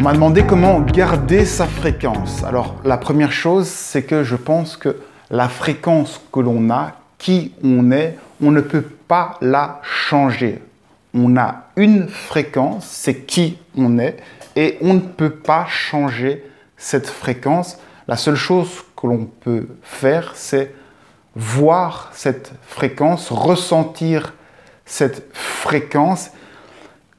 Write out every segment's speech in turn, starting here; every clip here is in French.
m'a demandé comment garder sa fréquence. Alors, la première chose, c'est que je pense que la fréquence que l'on a, qui on est, on ne peut pas la changer. On a une fréquence, c'est qui on est, et on ne peut pas changer cette fréquence. La seule chose que l'on peut faire, c'est voir cette fréquence, ressentir cette fréquence,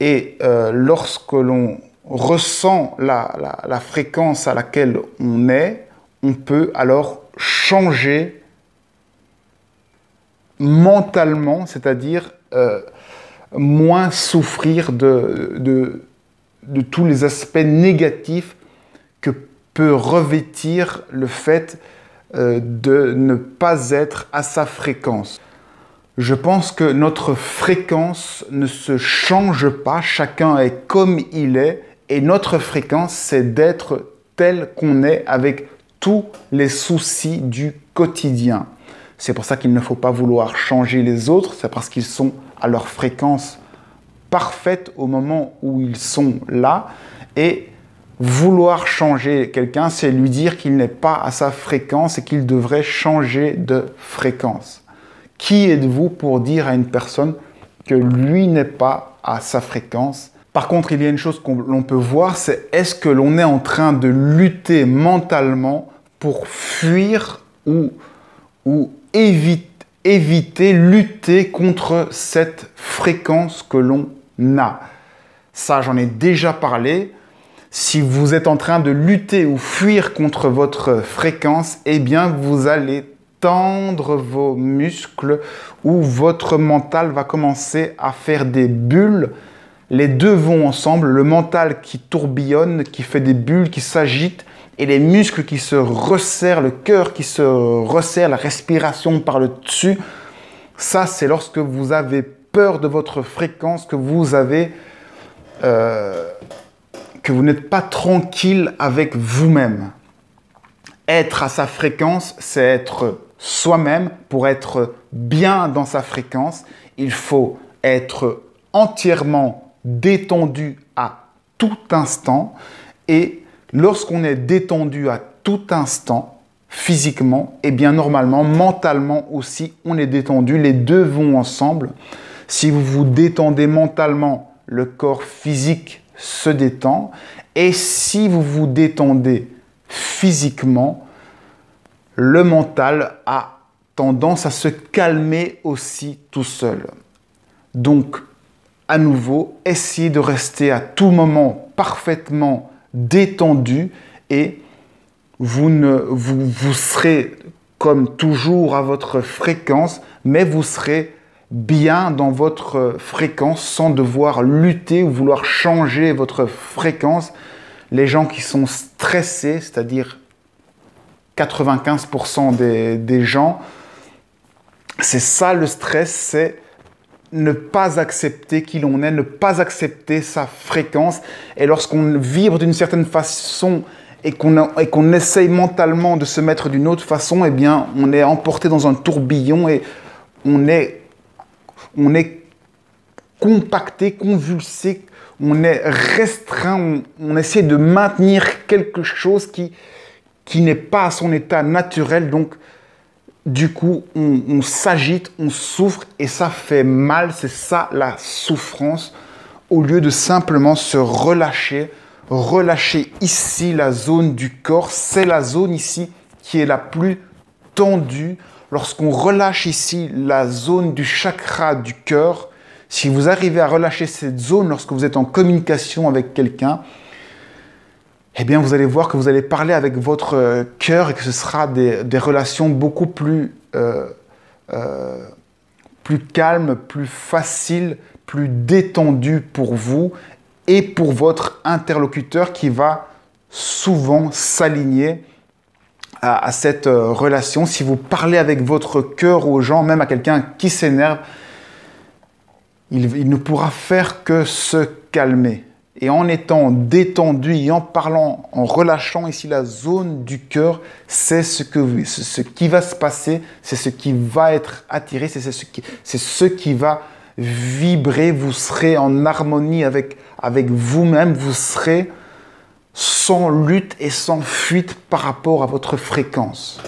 et lorsque l'on ressent la fréquence à laquelle on est, on peut alors changer mentalement, c'est-à-dire moins souffrir de tous les aspects négatifs que peut revêtir le fait de ne pas être à sa fréquence. Je pense que notre fréquence ne se change pas, chacun est comme il est, et notre fréquence, c'est d'être tel qu'on est avec tous les soucis du quotidien. C'est pour ça qu'il ne faut pas vouloir changer les autres, c'est parce qu'ils sont à leur fréquence parfaite au moment où ils sont là. Et vouloir changer quelqu'un, c'est lui dire qu'il n'est pas à sa fréquence et qu'il devrait changer de fréquence. Qui êtes-vous pour dire à une personne que lui n'est pas à sa fréquence ? Par contre, il y a une chose que l'on peut voir, c'est est-ce que l'on est en train de lutter mentalement pour fuir ou éviter, lutter contre cette fréquence que l'on a. Ça, j'en ai déjà parlé. Si vous êtes en train de lutter ou fuir contre votre fréquence, eh bien, vous allez tendre vos muscles ou votre mental va commencer à faire des bulles. Les deux vont ensemble, le mental qui tourbillonne, qui fait des bulles, qui s'agite, et les muscles qui se resserrent, le cœur qui se resserre, la respiration par le dessus. Ça, c'est lorsque vous avez peur de votre fréquence, que vous n'êtes pas tranquille avec vous-même. Être à sa fréquence, c'est être soi-même. Pour être bien dans sa fréquence, il faut être entièrement détendu à tout instant. Et lorsqu'on est détendu à tout instant, physiquement, et bien normalement, mentalement aussi, on est détendu. Les deux vont ensemble. Si vous vous détendez mentalement, le corps physique se détend. Et si vous vous détendez physiquement, le mental a tendance à se calmer aussi tout seul. Donc, à nouveau, essayez de rester à tout moment parfaitement détendu et vous serez comme toujours à votre fréquence, mais vous serez bien dans votre fréquence sans devoir lutter ou vouloir changer votre fréquence. Les gens qui sont stressés, c'est-à-dire 95% des gens, c'est ça le stress, c'est ne pas accepter qui l'on est, ne pas accepter sa fréquence. Et lorsqu'on vibre d'une certaine façon et qu'on essaye mentalement de se mettre d'une autre façon, eh bien, on est emporté dans un tourbillon et on est compacté, convulsé, on est restreint, on essaie de maintenir quelque chose qui n'est pas à son état naturel. Donc, du coup, on s'agite, on souffre et ça fait mal. C'est ça la souffrance. Au lieu de simplement se relâcher ici la zone du corps. C'est la zone ici qui est la plus tendue. Lorsqu'on relâche ici la zone du chakra du cœur, si vous arrivez à relâcher cette zone lorsque vous êtes en communication avec quelqu'un, eh bien, vous allez voir que vous allez parler avec votre cœur et que ce sera des relations beaucoup plus calmes, plus faciles, plus détendues pour vous et pour votre interlocuteur qui va souvent s'aligner à cette relation. Si vous parlez avec votre cœur aux gens, même à quelqu'un qui s'énerve, il ne pourra faire que se calmer. Et en étant détendu et en parlant, en relâchant ici la zone du cœur, c'est ce qui va se passer, c'est ce qui va être attiré, c'est ce qui va vibrer. Vous serez en harmonie avec vous-même, vous serez sans lutte et sans fuite par rapport à votre fréquence.